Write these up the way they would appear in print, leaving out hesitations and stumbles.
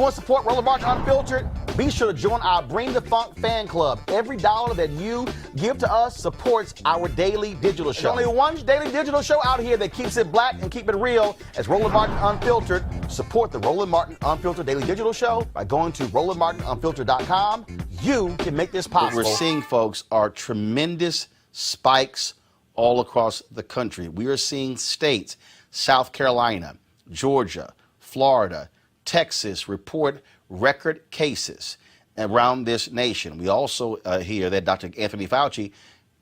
want to support Roland Martin Unfiltered? Be sure to join our Bring the Funk fan club. Every dollar that you give to us supports our daily digital show. There's only one daily digital show out here that keeps it black and keep it real. As Roland Martin Unfiltered. Support the Roland Martin Unfiltered daily digital show by going to RolandMartinUnfiltered.com. You can make this possible. What we're seeing, folks, are tremendous spikes all across the country. We are seeing states, South Carolina, Georgia, Florida, Texas, report record cases around this nation. We also hear that Dr. Anthony Fauci,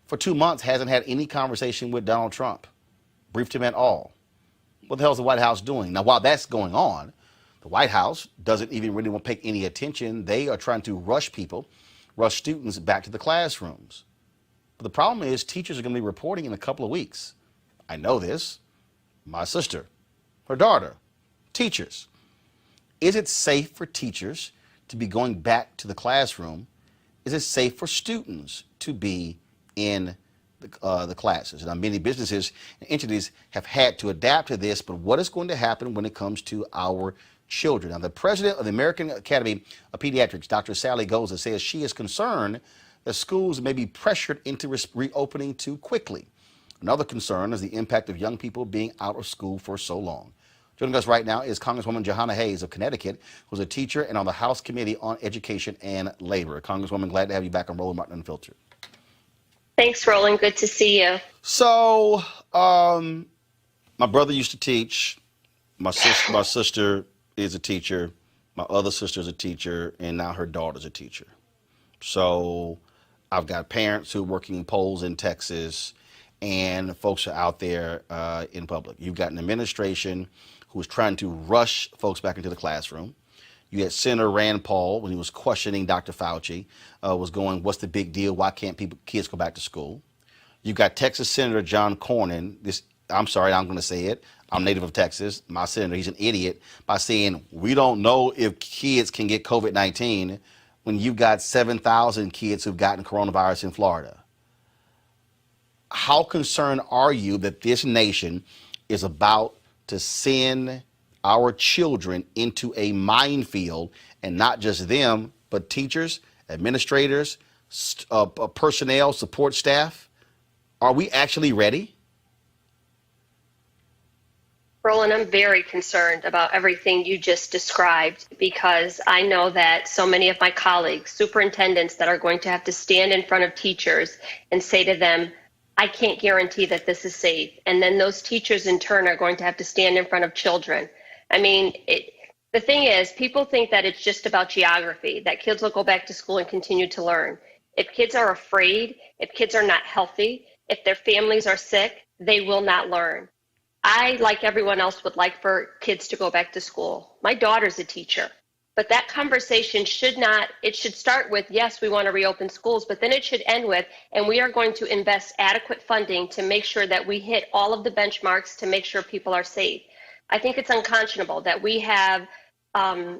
for 2 months, hasn't had any conversation with Donald Trump, briefed him at all. What the hell is the White House doing? Now, while that's going on, the White House doesn't even really want to pay any attention. They are trying to rush students back to the classrooms. But the problem is teachers are going to be reporting in a couple of weeks. I know this. My sister, her daughter, teachers. Is it safe for teachers to be going back to the classroom? Is it safe for students to be in the classes? Now, many businesses and entities have had to adapt to this, but what is going to happen when it comes to our children? Now, the president of the American Academy of Pediatrics, Dr. Sally Goza, says she is concerned that schools may be pressured into reopening too quickly. Another concern is the impact of young people being out of school for so long. Joining us right now is Congresswoman Johanna Hayes of Connecticut, who's a teacher and on the House Committee on Education and Labor. Congresswoman, glad to have you back on Roland Martin Unfiltered. Thanks, Roland. Good to see you. So, my brother used to teach. My sister is a teacher. My other sister is a teacher, and now her daughter's a teacher. So, I've got parents who are working in polls in Texas, and folks are out there in public. You've got an administration who is trying to rush folks back into the classroom. You had Senator Rand Paul, when he was questioning Dr. Fauci, was going, what's the big deal? Why can't kids go back to school? You've got Texas Senator John Cornyn. I'm sorry, I'm going to say it. I'm native of Texas. My senator, he's an idiot, by saying we don't know if kids can get COVID-19 when you've got 7,000 kids who've gotten coronavirus in Florida. How concerned are you that this nation is about to send our children into a minefield, and not just them, but teachers, administrators, personnel, support staff? Are we actually ready? Roland, I'm very concerned about everything you just described, because I know that so many of my colleagues, superintendents, that are going to have to stand in front of teachers and say to them, I can't guarantee that this is safe. And then those teachers in turn are going to have to stand in front of children. I mean, the thing is, people think that it's just about geography, that kids will go back to school and continue to learn. If kids are afraid, if kids are not healthy, if their families are sick, they will not learn. I, like everyone else, would like for kids to go back to school. My daughter's a teacher, but that conversation should start with, yes, we want to reopen schools, but then it should end with, and we are going to invest adequate funding to make sure that we hit all of the benchmarks to make sure people are safe. I think it's unconscionable that we have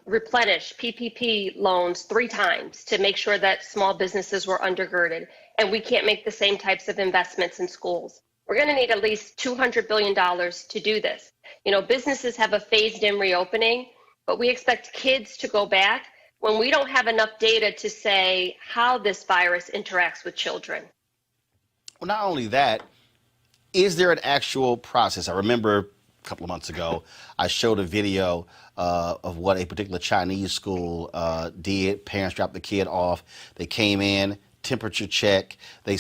replenished PPP loans 3 times to make sure that small businesses were undergirded, and we can't make the same types of investments in schools. We're going to need at least $200 billion to do this. You know, businesses have a phased-in reopening, but we expect kids to go back when we don't have enough data to say how this virus interacts with children. Well, not only that, is there an actual process? I remember a couple of months ago, I showed a video of what a particular Chinese school did. Parents dropped the kid off. They came in, temperature check. They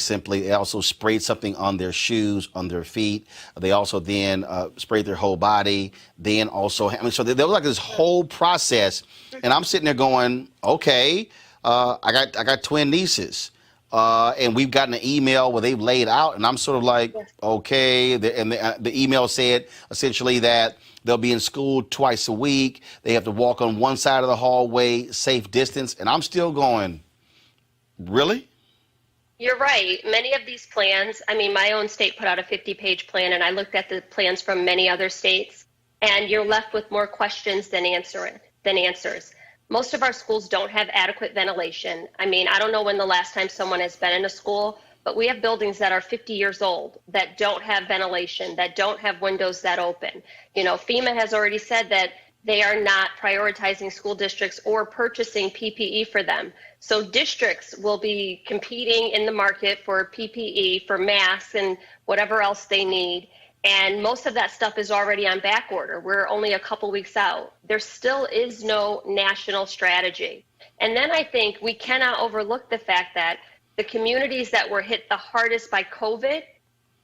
also sprayed something on their shoes, on their feet. They also then sprayed their whole body. Then also, so there was like this whole process. And I'm sitting there going, okay, I got twin nieces. And we've gotten an email where they've laid out, and I'm sort of like, okay. The email said essentially that they'll be in school twice a week. They have to walk on one side of the hallway, safe distance. And I'm still going, really? You're right. Many of these plans, I mean, my own state put out a 50-page plan, and I looked at the plans from many other states, and you're left with more questions than answers. Most of our schools don't have adequate ventilation. I mean, I don't know when the last time someone has been in a school, but we have buildings that are 50 years old that don't have ventilation, that don't have windows that open. You know, FEMA has already said that they are not prioritizing school districts or purchasing PPE for them. So districts will be competing in the market for PPE, for masks and whatever else they need. And most of that stuff is already on back order. We're only a couple weeks out. There still is no national strategy. And then I think we cannot overlook the fact that the communities that were hit the hardest by COVID,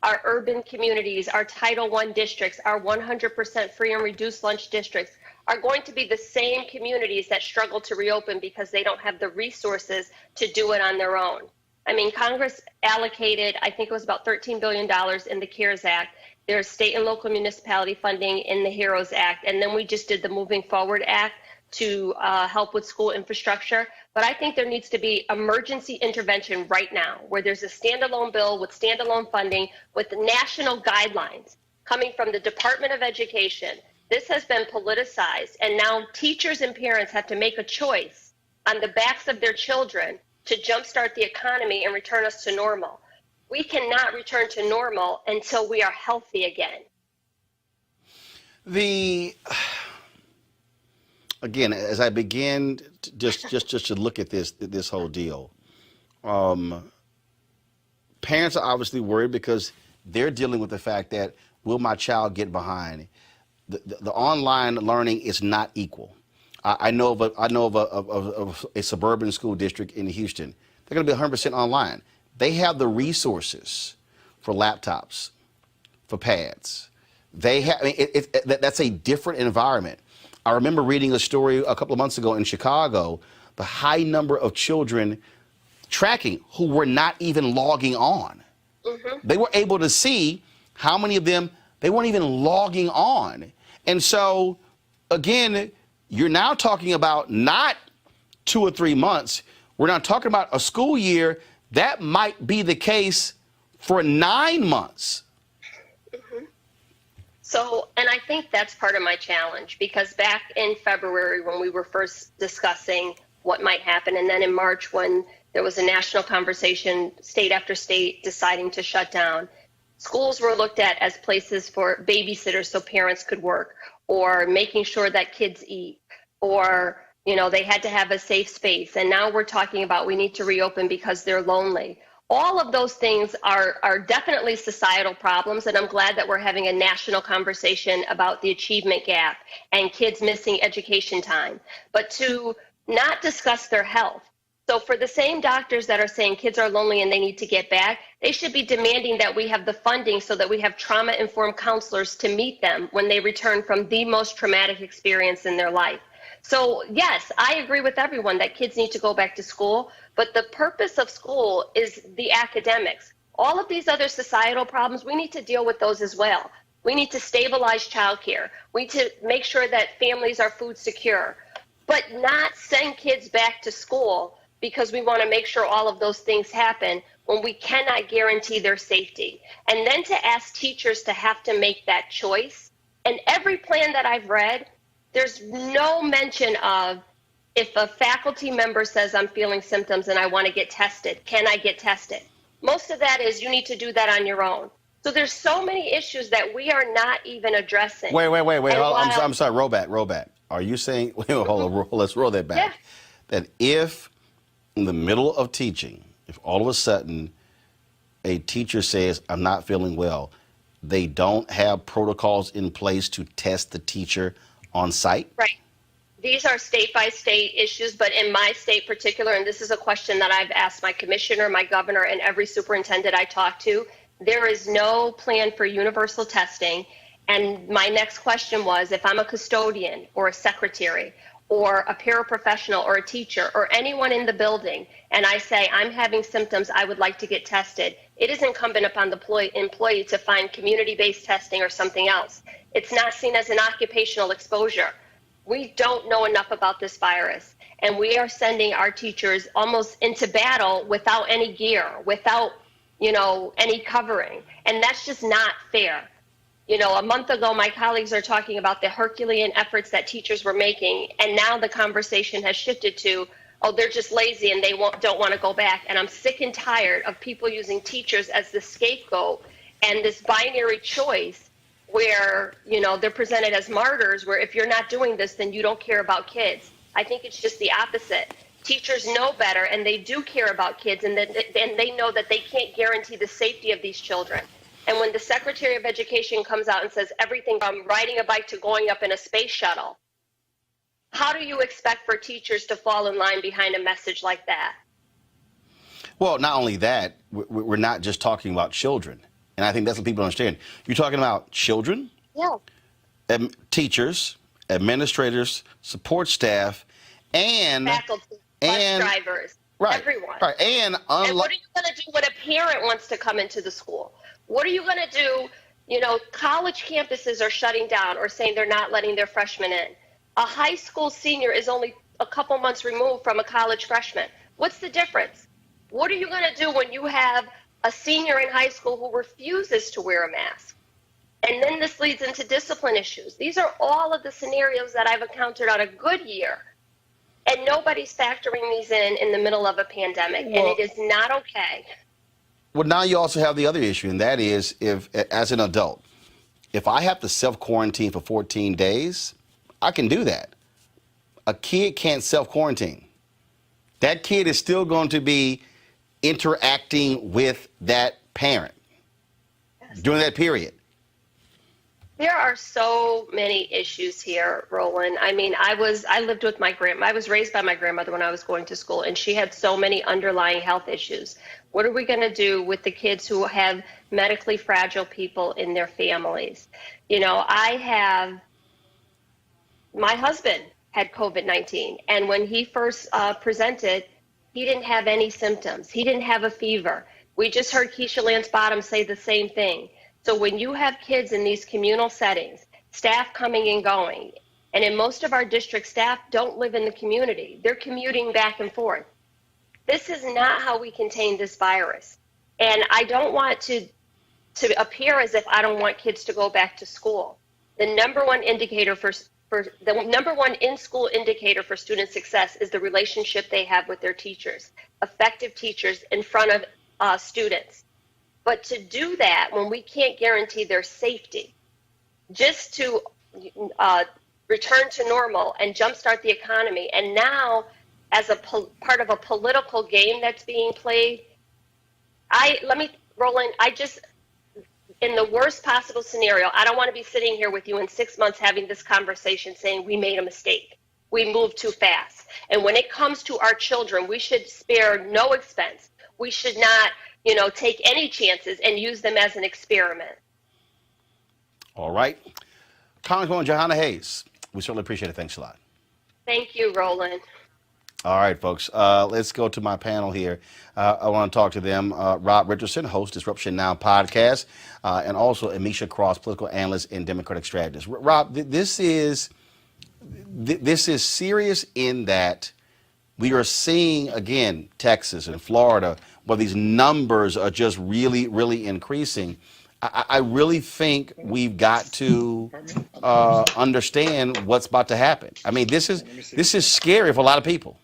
our urban communities, our Title I districts, our 100% free and reduced lunch districts, are going to be the same communities that struggle to reopen because they don't have the resources to do it on their own. I mean, Congress allocated, I think it was about $13 billion in the CARES Act. There's state and local municipality funding in the HEROES Act. And then we just did the Moving Forward Act to help with school infrastructure. But I think there needs to be emergency intervention right now, where there's a standalone bill with standalone funding with national guidelines coming from the Department of Education. This has been politicized, and now teachers and parents have to make a choice on the backs of their children to jumpstart the economy and return us to normal. We cannot return to normal until we are healthy again. Again, as I begin to just to look at this whole deal, parents are obviously worried because they're dealing with the fact that, will my child get behind? The online learning is not equal. I know of a suburban school district in Houston. They're going to be 100% online. They have the resources for laptops, for pads. They have. I mean, that's a different environment. I remember reading a story a couple of months ago in Chicago, the high number of children tracking who were not even logging on. Mm-hmm. They were able to see how many of them, they weren't even logging on. And so, again, you're now talking about not 2 or 3 months. We're not talking about a school year. That might be the case for 9 months. Mm-hmm. So, and I think that's part of my challenge, because back in February when we were first discussing what might happen, and then in March when there was a national conversation, state after state deciding to shut down, schools were looked at as places for babysitters so parents could work, or making sure that kids eat, or, you know, they had to have a safe space. And now we're talking about we need to reopen because they're lonely. All of those things are definitely societal problems, and I'm glad that we're having a national conversation about the achievement gap and kids missing education time, but to not discuss their health. So for the same doctors that are saying kids are lonely and they need to get back, they should be demanding that we have the funding so that we have trauma-informed counselors to meet them when they return from the most traumatic experience in their life. So yes, I agree with everyone that kids need to go back to school, but the purpose of school is the academics. All of these other societal problems, we need to deal with those as well. We need to stabilize childcare. We need to make sure that families are food secure, but not send kids back to school because we want to make sure all of those things happen when we cannot guarantee their safety. And then to ask teachers to have to make that choice. And every plan that I've read, there's no mention of, if a faculty member says I'm feeling symptoms and I want to get tested, can I get tested? Most of that is you need to do that on your own. So there's so many issues that we are not even addressing. Wait. I'm sorry, roll back. Are you saying, hold on, let's roll that back. Yeah. That if in the middle of teaching, if all of a sudden a teacher says, I'm not feeling well, they don't have protocols in place to test the teacher on site? Right. These are state by state issues, but in my state particular, and this is a question that I've asked my commissioner, my governor, and every superintendent I talk to, there is no plan for universal testing. And my next question was, if I'm a custodian or a secretary or a paraprofessional or a teacher or anyone in the building, and I say I'm having symptoms, I would like to get tested, it is incumbent upon the employee to find community-based testing or something else. It's not seen as an occupational exposure. We don't know enough about this virus, and we are sending our teachers almost into battle without any gear, without, any covering, and that's just not fair. A month ago, my colleagues are talking about the Herculean efforts that teachers were making, and now the conversation has shifted to, oh, they're just lazy and they don't want to go back. And I'm sick and tired of people using teachers as the scapegoat and this binary choice where, they're presented as martyrs, where if you're not doing this, then you don't care about kids. I think it's just the opposite. Teachers know better, and they do care about kids, and they know that they can't guarantee the safety of these children. And when the Secretary of Education comes out and says everything from riding a bike to going up in a space shuttle, how do you expect for teachers to fall in line behind a message like that? Well, not only that, we're not just talking about children. And I think that's what people understand. You're talking about children, teachers, administrators, support staff, and faculty, bus drivers, everyone. Right. And what are you going to do when a parent wants to come into the school? What are you going to do? College campuses are shutting down or saying they're not letting their freshmen in. A high school senior is only a couple months removed from a college freshman. What's the difference? What are you going to do when you have a senior in high school who refuses to wear a mask? And then this leads into discipline issues. These are all of the scenarios that I've encountered on a good year. And nobody's factoring these in the middle of a pandemic. And it is not okay. Well, now you also have the other issue, and that is if, as an adult, if I have to self-quarantine for 14 days, I can do that. A kid can't self-quarantine. That kid is still going to be interacting with that parent during that period. There are so many issues here, Roland. I mean, I lived with my grandma. I was raised by my grandmother when I was going to school, and she had so many underlying health issues. What are we going to do with the kids who have medically fragile people in their families? My husband had COVID-19, and when he first presented, he didn't have any symptoms. He didn't have a fever. We just heard Keisha Lance Bottom say the same thing. So when you have kids in these communal settings, staff coming and going, and in most of our district, staff don't live in the community. They're commuting back and forth. This is not how we contain this virus. And I don't want to appear as if I don't want kids to go back to school. The number one indicator the number one in-school indicator for student success is the relationship they have with their teachers, effective teachers in front of students. But to do that when we can't guarantee their safety, just to return to normal and jumpstart the economy, and now as a part of a political game that's being played, Roland, in the worst possible scenario, I don't want to be sitting here with you in 6 months having this conversation saying we made a mistake. We moved too fast. And when it comes to our children, we should spare no expense. We should not, take any chances and use them as an experiment. All right. Congresswoman Jahana Hayes, we certainly appreciate it. Thanks a lot. Thank you, Roland. All right, folks, let's go to my panel here. I want to talk to them. Rob Richardson, host Disruption Now podcast, and also Amisha Cross, political analyst and Democratic strategist. Rob, this is serious in that we are seeing, again, Texas and Florida, where these numbers are just really, really increasing. I really think we've got to understand what's about to happen. I mean, this is scary for a lot of people.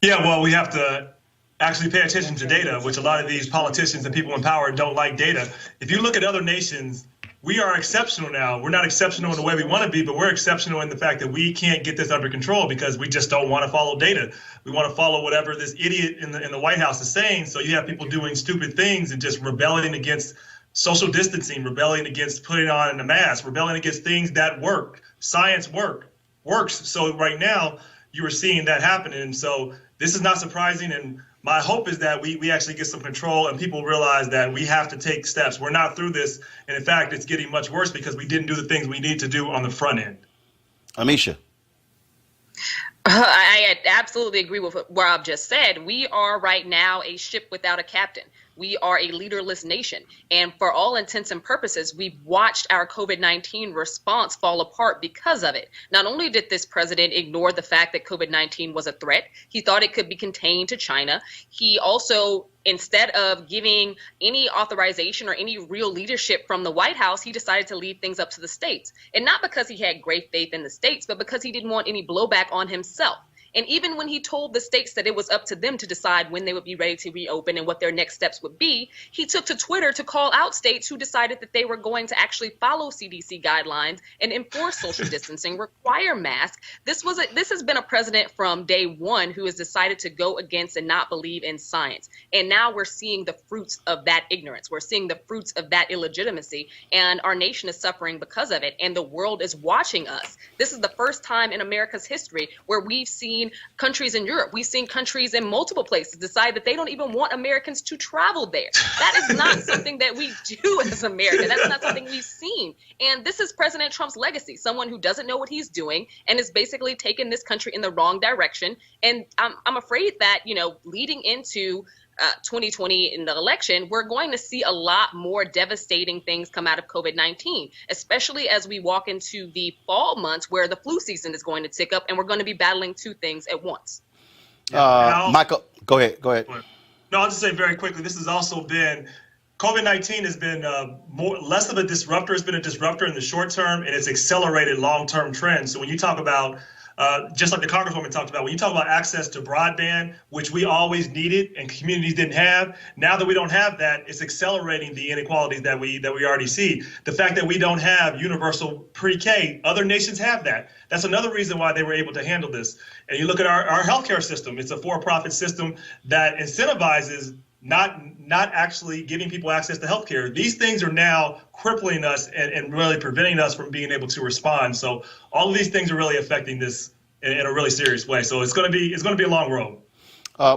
Yeah, well, we have to actually pay attention to data, which a lot of these politicians and people in power don't like data. If you look at other nations, we are exceptional now. We're not exceptional in the way we want to be, but we're exceptional in the fact that we can't get this under control because we just don't want to follow data. We want to follow whatever this idiot in the White House is saying. So you have people doing stupid things and just rebelling against social distancing, rebelling against putting on a mask, rebelling against things that work. Science works. So right now you are seeing that happening. And so this is not surprising. And my hope is that we actually get some control and people realize that we have to take steps. We're not through this. And in fact, it's getting much worse because we didn't do the things we need to do on the front end. Amisha. I absolutely agree with what Rob just said. We are right now a ship without a captain. We are a leaderless nation. And for all intents and purposes, we've watched our COVID-19 response fall apart because of it. Not only did this president ignore the fact that COVID-19 was a threat, he thought it could be contained to China. He also, instead of giving any authorization or any real leadership from the White House, he decided to leave things up to the states. And not because he had great faith in the states, but because he didn't want any blowback on himself. And even when he told the states that it was up to them to decide when they would be ready to reopen and what their next steps would be, he took to Twitter to call out states who decided that they were going to actually follow CDC guidelines and enforce social distancing, require masks. This has been a president from day one who has decided to go against and not believe in science. And now we're seeing the fruits of that ignorance. We're seeing the fruits of that illegitimacy, and our nation is suffering because of it. And the world is watching us. This is the first time in America's history where we've seen countries in Europe, we've seen countries in multiple places decide that they don't even want Americans to travel there. That is not something that we do as America. That's not something we've seen. And this is President Trump's legacy, someone who doesn't know what he's doing and is basically taking this country in the wrong direction. And I'm afraid that, leading into 2020 in the election, we're going to see a lot more devastating things come out of COVID-19, especially as we walk into the fall months where the flu season is going to tick up and we're going to be battling two things at once. Michael, go ahead. No, I'll just say very quickly, this has also been, COVID-19 has been less of a disruptor. It's been a disruptor in the short term, and it's accelerated long-term trends. So when you talk about just like the Congresswoman talked about, when you talk about access to broadband, which we always needed and communities didn't have, now that we don't have that, it's accelerating the inequalities that we already see. The fact that we don't have universal pre-K, other nations have that. That's another reason why they were able to handle this. And you look at our healthcare system, it's a for-profit system that incentivizes not actually giving people access to healthcare. These things are now crippling us and really preventing us from being able to respond. So all of these things are really affecting this in a really serious way. So it's going to be a long road.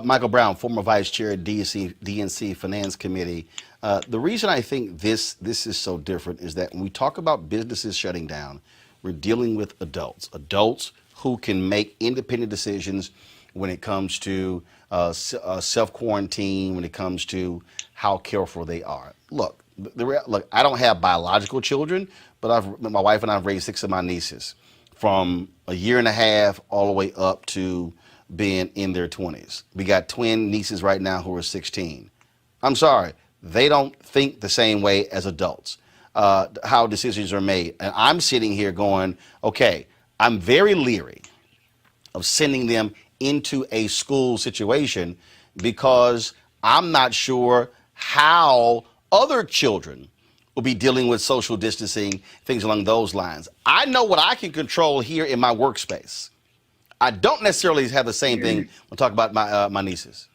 Michael Brown, former vice chair at DNC Finance Committee. The reason I think this is so different is that when we talk about businesses shutting down, we're dealing with adults who can make independent decisions when it comes to self-quarantine, when it comes to how careful they are. Look, I don't have biological children, but my wife and I have raised 6 of my nieces from a year and a half all the way up to being in their 20s. We got twin nieces right now who are 16. I'm sorry, they don't think the same way as adults, how decisions are made. And I'm sitting here going, okay, I'm very leery of sending them into a school situation because I'm not sure how other children will be dealing with social distancing, things along those lines. I know what I can control here in my workspace. I don't necessarily have the same thing when I talk about my nieces.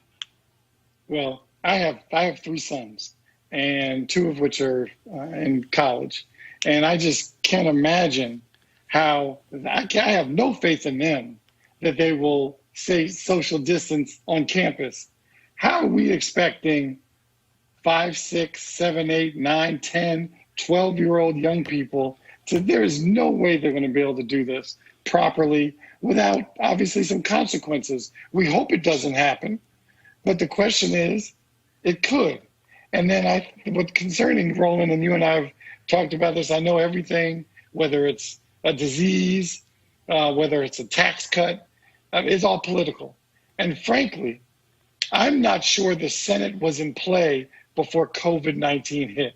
Well, I have 3 sons, and 2 of which are in college, and I just can't imagine how I have no faith in them that they will say social distance on campus. How are we expecting 5, 6, 7, 8, 9, 10, 12-year-old young people there is no way they're going to be able to do this properly without obviously some consequences. We hope it doesn't happen, but the question is, it could. And then what's concerning, Roland, and you and I have talked about this, I know everything, whether it's a disease, whether it's a tax cut, it's all political. And frankly, I'm not sure the Senate was in play before COVID-19 hit.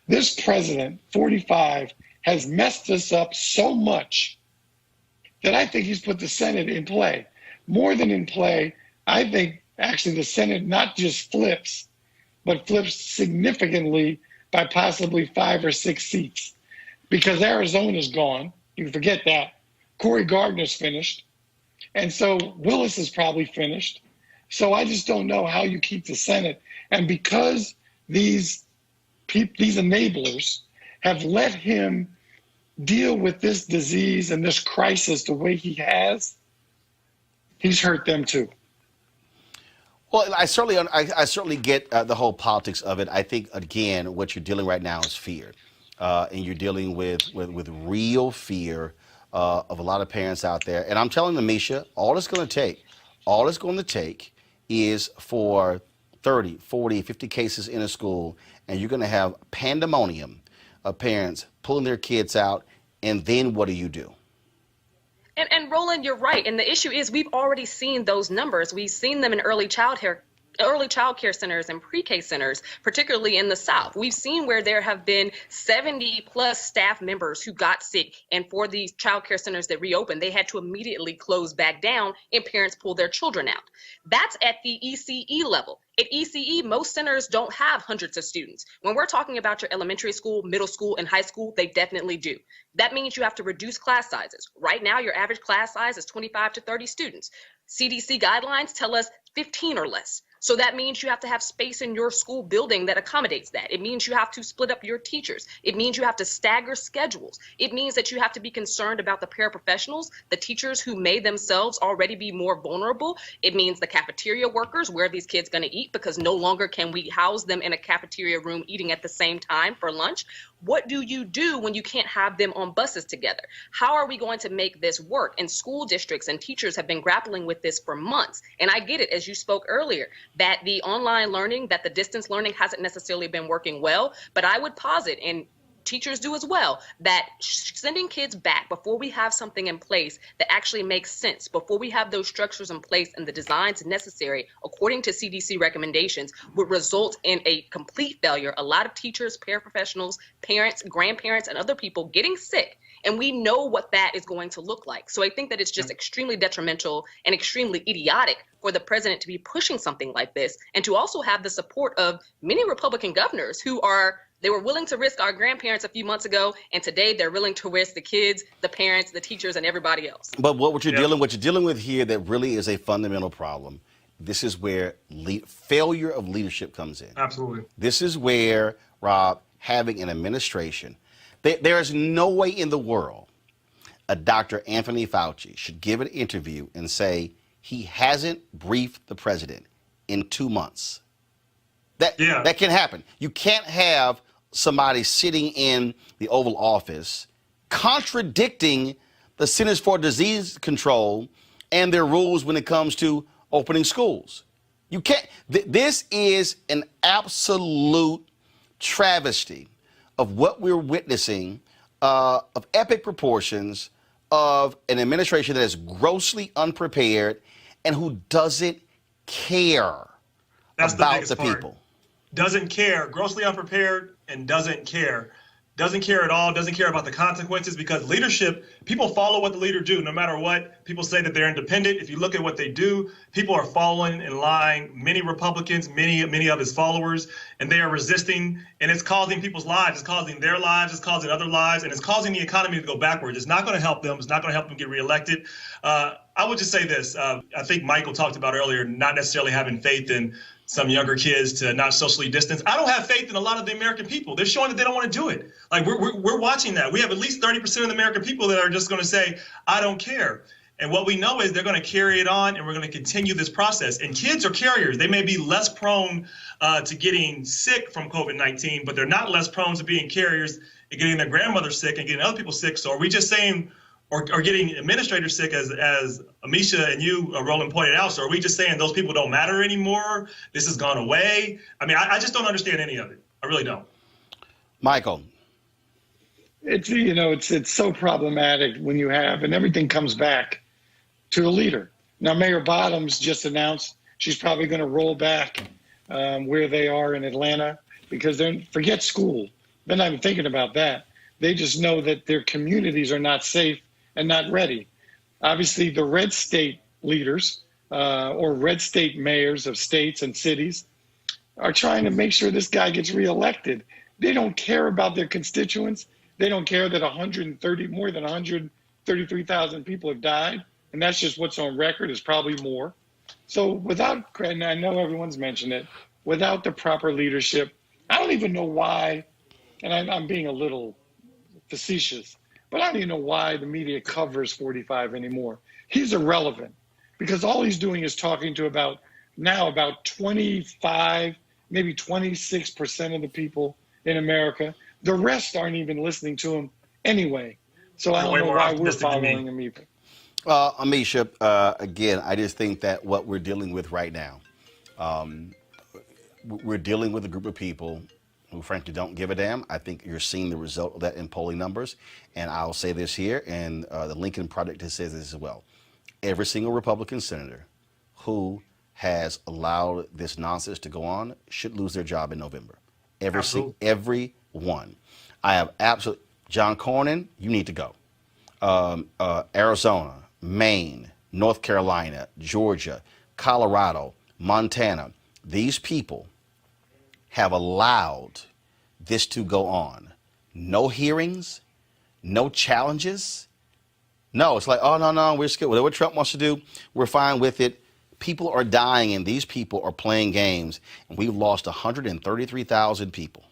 This president, 45, has messed us up so much that I think he's put the Senate in play. More than in play, I think actually the Senate not just flips, but flips significantly by possibly 5 or 6 seats. Because Arizona's gone, you can forget that. Cory Gardner's finished. And so Willis is probably finished. So I just don't know how you keep the Senate. And because these enablers have let him deal with this disease and this crisis the way he has, he's hurt them too. Well, I certainly get the whole politics of it. I think, again, what you're dealing right now is fear. And you're dealing with real fear of a lot of parents out there. And I'm telling them, Misha, all it's going to take is for 30, 40, 50 cases in a school, and you're going to have pandemonium of parents pulling their kids out, and then what do you do? And Roland, you're right. And the issue is we've already seen those numbers. We've seen them in early childhood early child care centers and pre-K centers, particularly in the South. We've seen where there have been 70 plus staff members who got sick, and for these child care centers that reopened, they had to immediately close back down and parents pull their children out. That's at the ECE level. At ECE, most centers don't have hundreds of students. When we're talking about your elementary school, middle school, and high school, they definitely do. That means you have to reduce class sizes. Right now, your average class size is 25 to 30 students. CDC guidelines tell us 15 or less. So that means you have to have space in your school building that accommodates that. It means you have to split up your teachers. It means you have to stagger schedules. It means that you have to be concerned about the paraprofessionals, the teachers who may themselves already be more vulnerable. It means the cafeteria workers, where are these kids going to eat, because no longer can we house them in a cafeteria room eating at the same time for lunch. What do you do when you can't have them on buses together? How are we going to make this work? And school districts and teachers have been grappling with this for months. And I get it, as you spoke earlier, that the online learning, that the distance learning hasn't necessarily been working well. But I would posit, and teachers do as well, that sending kids back before we have something in place that actually makes sense, before we have those structures in place and the designs necessary according to CDC recommendations, would result in a complete failure. A lot of teachers, paraprofessionals, parents, grandparents, and other people getting sick. And we know what that is going to look like. So I think that it's just extremely detrimental and extremely idiotic for the president to be pushing something like this, and to also have the support of many Republican governors who they were willing to risk our grandparents a few months ago, and today they're willing to risk the kids, the parents, the teachers, and everybody else. But what you're dealing with here that really is a fundamental problem. This is where failure of leadership comes in. Absolutely. This is where, Rob, having an administration, there is no way in the world a Dr. Anthony Fauci should give an interview and say he hasn't briefed the president in 2 months. That can happen. You can't have somebody sitting in the Oval Office contradicting the Centers for Disease Control and their rules when it comes to opening schools. You can't. This is an absolute travesty of what we're witnessing, of epic proportions, of an administration that is grossly unprepared and who doesn't care about the people. Doesn't care, grossly unprepared, and doesn't care. Doesn't care at all, doesn't care about the consequences, because leadership, people follow what the leader do, no matter what. People say that they're independent. If you look at what they do, people are following in line. Many Republicans, many of his followers, and they are resisting, and it's causing people's lives. It's causing their lives. It's causing other lives, and it's causing the economy to go backwards. It's not going to help them. It's not going to help them get reelected. I would just say this. I think Michael talked about earlier, not necessarily having faith in some younger kids to not socially distance. I don't have faith in a lot of the American people. They're showing that they don't want to do it. Like we're watching that. We have at least 30% of the American people that are just going to say, I don't care. And what we know is they're going to carry it on, and we're going to continue this process. And kids are carriers. They may be less prone to getting sick from COVID-19, but they're not less prone to being carriers and getting their grandmother sick and getting other people sick. So are we just saying, or getting administrators sick, as Amisha and you, Roland, pointed out? So are we just saying those people don't matter anymore? This has gone away? I mean, I just don't understand any of it. I really don't. Michael. It's so problematic when you have, and everything comes back to a leader. Now, Mayor Bottoms just announced she's probably going to roll back where they are in Atlanta, because forget school. They're not even thinking about that. They just know that their communities are not safe and not ready. Obviously, the red state leaders or red state mayors of states and cities are trying to make sure this guy gets reelected. They don't care about their constituents. They don't care that more than 133,000 people have died. And that's just what's on record. Is probably more. So and I know everyone's mentioned it, without the proper leadership, I don't even know why, and I'm being a little facetious, but I don't even know why the media covers 45 anymore. He's irrelevant, because all he's doing is talking to about 25, maybe 26% of the people in America. The rest aren't even listening to him anyway. So I don't know why we're following him either. Amisha, again, I just think that what we're dealing with right now, we're dealing with a group of people who frankly don't give a damn. I think you're seeing the result of that in polling numbers. And I'll say this here, and the Lincoln Project has said this as well. Every single Republican senator who has allowed this nonsense to go on should lose their job in November. Every one. I have absolute. John Cornyn, you need to go. Arizona, Maine, North Carolina, Georgia, Colorado, Montana. These people have allowed this to go on. No hearings, no challenges. No, it's like, oh, no, we're scared. Whatever Trump wants to do, we're fine with it. People are dying, and these people are playing games, and we've lost 133,000 people.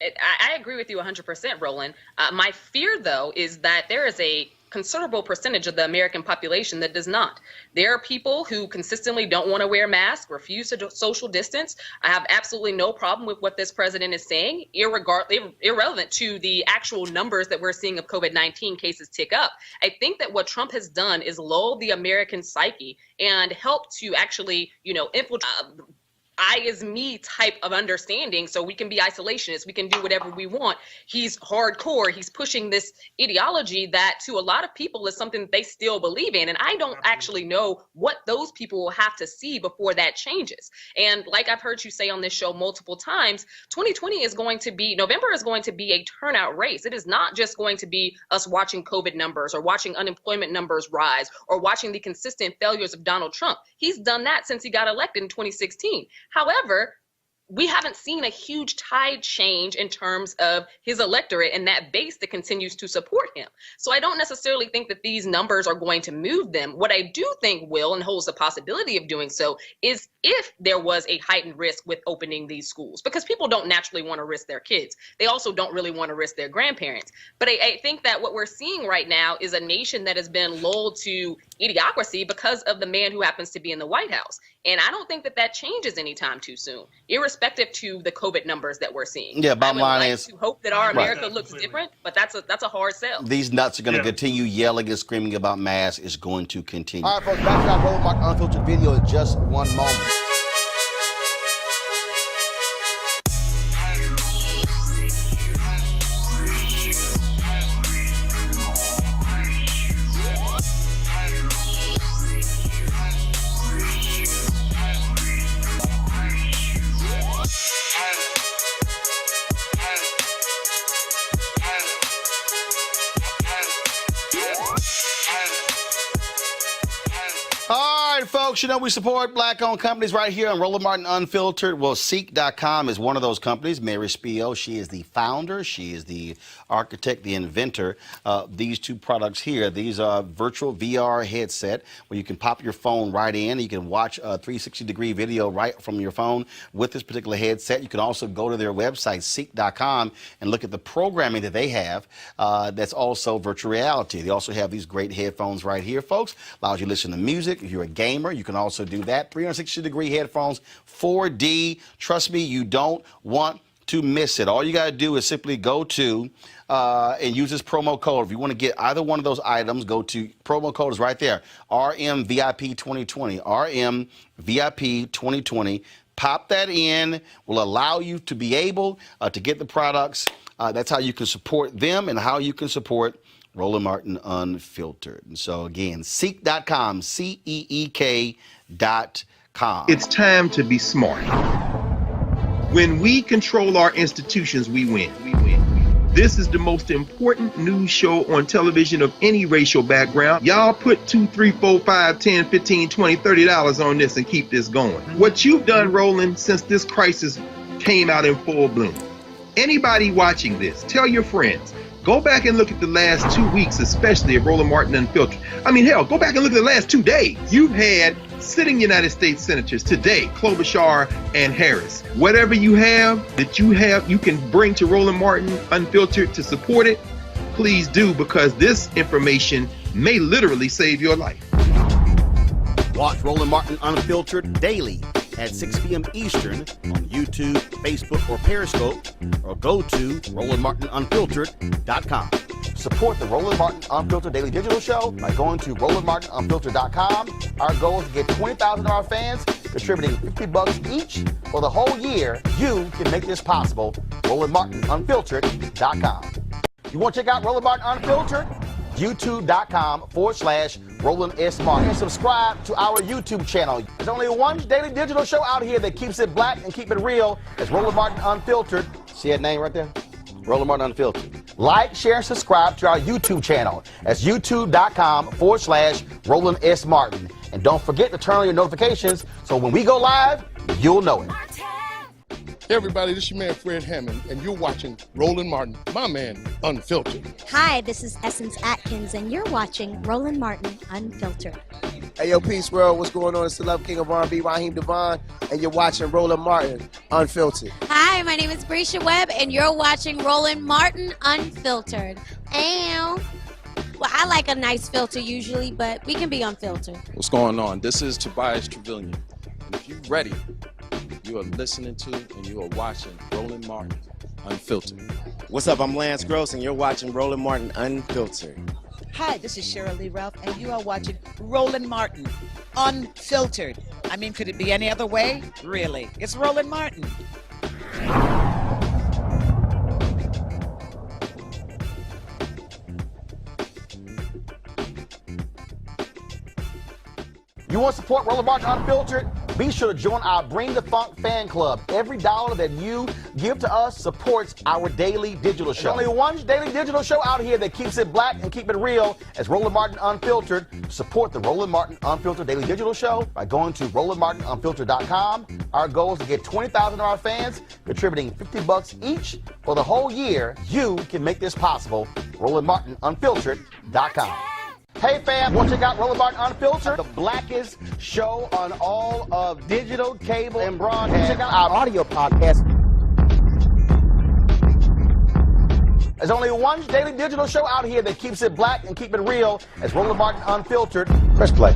I agree with you 100%, Roland. My fear, though, is that there is a considerable percentage of the American population that does not. There are people who consistently don't want to wear masks, refuse to social distance. I have absolutely no problem with what this president is saying, irrelevant to the actual numbers that we're seeing of COVID-19 cases tick up. I think that what Trump has done is lull the American psyche and help to actually, infiltrate I is me type of understanding, so we can be isolationists, we can do whatever we want. He's hardcore, he's pushing this ideology that to a lot of people is something that they still believe in, and I don't actually know what those people will have to see before that changes. And like I've heard you say on this show multiple times, 2020 is going to be, November is going to be a turnout race. It is not just going to be us watching COVID numbers or watching unemployment numbers rise or watching the consistent failures of Donald Trump. He's done that since he got elected in 2016. However, we haven't seen a huge tide change in terms of his electorate and that base that continues to support him. So I don't necessarily think that these numbers are going to move them. What I do think will, and holds the possibility of doing so, is if there was a heightened risk with opening these schools, because people don't naturally want to risk their kids. They also don't really want to risk their grandparents. But I think that what we're seeing right now is a nation that has been lulled to idiocracy because of the man who happens to be in the White House. And I don't think that that changes anytime too soon, irrespective to the COVID numbers that we're seeing. Yeah, bottom line is to hope that our America looks different, but that's a hard sell. These nuts are going to continue yelling and screaming about masks. Is going to continue. All right, folks, back to our Roland Martin Unfiltered video in just one moment. Folks, we support black-owned companies right here on Roland Martin Unfiltered. Well, Ceek.com is one of those companies. Mary Spio, she is the founder. She is the architect, the inventor of these two products here. These are virtual VR headset where you can pop your phone right in. You can watch a 360-degree video right from your phone with this particular headset. You can also go to their website, Ceek.com, and look at the programming that they have that's also virtual reality. They also have these great headphones right here, folks. Allows you to listen to music. If you're a gamer, you can also do that. 360-degree headphones, 4D. Trust me, you don't want to miss it. All you got to do is simply go to and use this promo code. If you want to get either one of those items, go to promo code is right there. RMVIP2020. RMVIP2020. Pop that in. Will allow you to be able to get the products. That's how you can support them and how you can support Roland Martin Unfiltered. And so again, Ceek.com, CEEK.com. It's time to be smart. When we control our institutions, we win. This is the most important news show on television of any racial background. Y'all put $2, $3, $4, $5, $10, $15, $20, $30 on this and keep this going. What you've done, Roland, since this crisis came out in full bloom. Anybody watching this, tell your friends. Go back and look at the last 2 weeks, especially of Roland Martin Unfiltered. I mean, hell, go back and look at the last 2 days. You've had sitting United States senators today, Klobuchar and Harris. Whatever you have, you can bring to Roland Martin Unfiltered to support it. Please do, because this information may literally save your life. Watch Roland Martin Unfiltered daily at 6 p.m. Eastern on YouTube, Facebook, or Periscope, or go to RolandMartinUnfiltered.com. Support the Roland Martin Unfiltered Daily Digital Show by going to RolandMartinUnfiltered.com. Our goal is to get 20,000 of our fans contributing $50 each for the whole year. You can make this possible. RolandMartinUnfiltered.com. You want to check out Roland Martin Unfiltered? YouTube.com/Roland Roland S. Martin. And subscribe to our YouTube channel. There's only one daily digital show out here that keeps it black and keep it real. It's Roland Martin Unfiltered. See that name right there? Roland Martin Unfiltered. Like, share, and subscribe to our YouTube channel. That's youtube.com/Roland S. Martin. And don't forget to turn on your notifications so when we go live, you'll know it. Hey everybody, this is your man Fred Hammond, and you're watching Roland Martin, my man, Unfiltered. Hi, this is Essence Atkins, and you're watching Roland Martin Unfiltered. Hey, yo, Peace World, what's going on? It's the Love King of R&B, Raheem Devon, and you're watching Roland Martin Unfiltered. Hi, my name is Brescia Webb, and you're watching Roland Martin Unfiltered. Ow. Well, I like a nice filter usually, but we can be unfiltered. What's going on? This is Tobias Trevelyan. And if you're ready, you are listening to and you are watching Roland Martin Unfiltered. What's up? I'm Lance Gross, and you're watching Roland Martin Unfiltered. Hi, this is Cheryl Lee Ralph, and you are watching Roland Martin Unfiltered. I mean, could it be any other way? Really? It's Roland Martin. You want to support Roland Martin Unfiltered? Be sure to join our Bring the Funk fan club. Every dollar that you give to us supports our daily digital show. There's only one daily digital show out here that keeps it black and keep it real. It's Roland Martin Unfiltered. Support the Roland Martin Unfiltered daily digital show by going to RolandMartinUnfiltered.com. Our goal is to get 20,000 of our fans contributing $50 each for the whole year. You can make this possible. RolandMartinUnfiltered.com. Hey fam, want to check out Roland Martin Unfiltered, the blackest show on all of digital, cable, and broadcast. Check out our audio podcast. There's only one daily digital show out here that keeps it black and keep it real. It's Roland Martin Unfiltered. Press play.